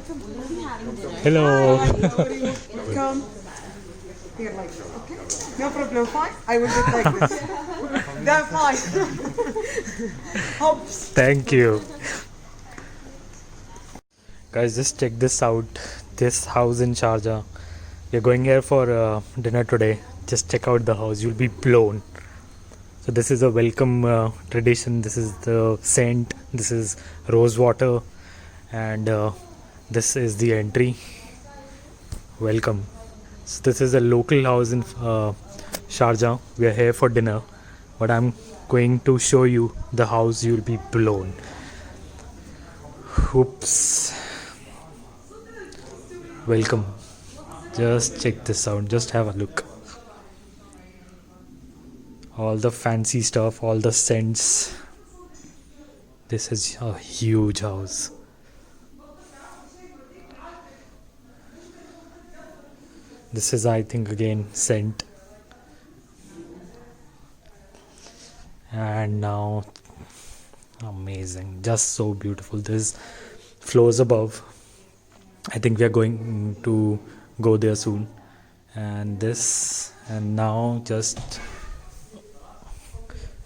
Hello. Hi, how are you? Welcome. Here like this, okay? No problem, fine? I will get like this. That's fine. Hopes. Thank you. Guys, just check this out. This house in Sharjah. We're going here for dinner today. Just check out the house. You'll be blown. So this is a welcome tradition. This is the scent. This is rose water. And this is the entry. Welcome. So this is a local house in Sharjah. We are here for dinner. But I'm going to show you the house. You'll be blown. Oops. Welcome. Just check this out. Just have a look. All the fancy stuff, all the scents. This is a huge house. This is, I think, again scent. And now, amazing, just so beautiful. There's floors above. I think we are going to go there soon. And this, and now just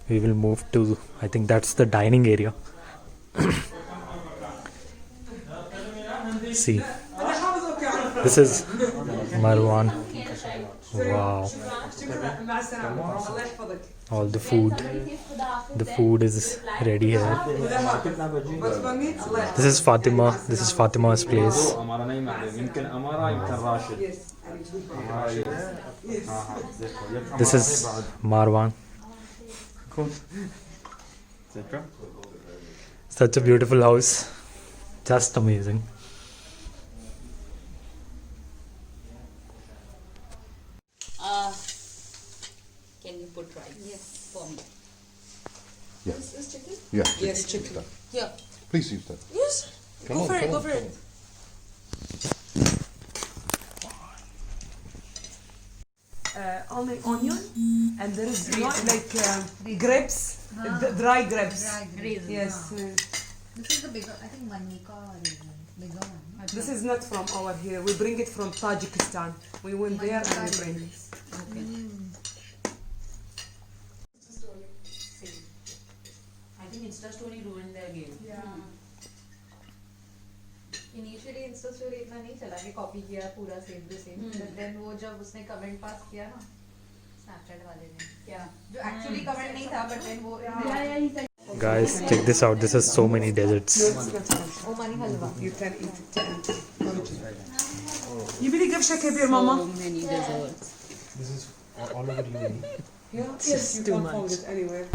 we will move to, I think that's the dining area. See, this is Marwan. Wow. All the food is ready here. This is Fatima's place. This is Marwan. Such a beautiful house, just amazing. Can you put rice? Yes. For me. Yes. Is chicken? Yeah. Yes, chicken. Yeah. Please use that. Yes. Come on, Go for it. Only onion, and there is grapes, dry grapes. Raisins. Yes. This is the bigger, I think manika raisin, bigger one. This is not from our here. We bring it from Tajikistan. We went there and we bring it. Okay. I think Insta story ruined their game. Initially Insta story इतना नहीं चला कि copy किया पूरा same to same, but then वो जब उसने comment pass किया ना स्नैपचैट वाले ने क्या जो एक्चुअली कमेंट नहीं था, but then वो Guys, check this out. This is so many deserts. Omani halwa. You can eat it. You really give Shakir, Mama? So many desserts. This is all over you. Yeah. Yes, you can fold it anywhere.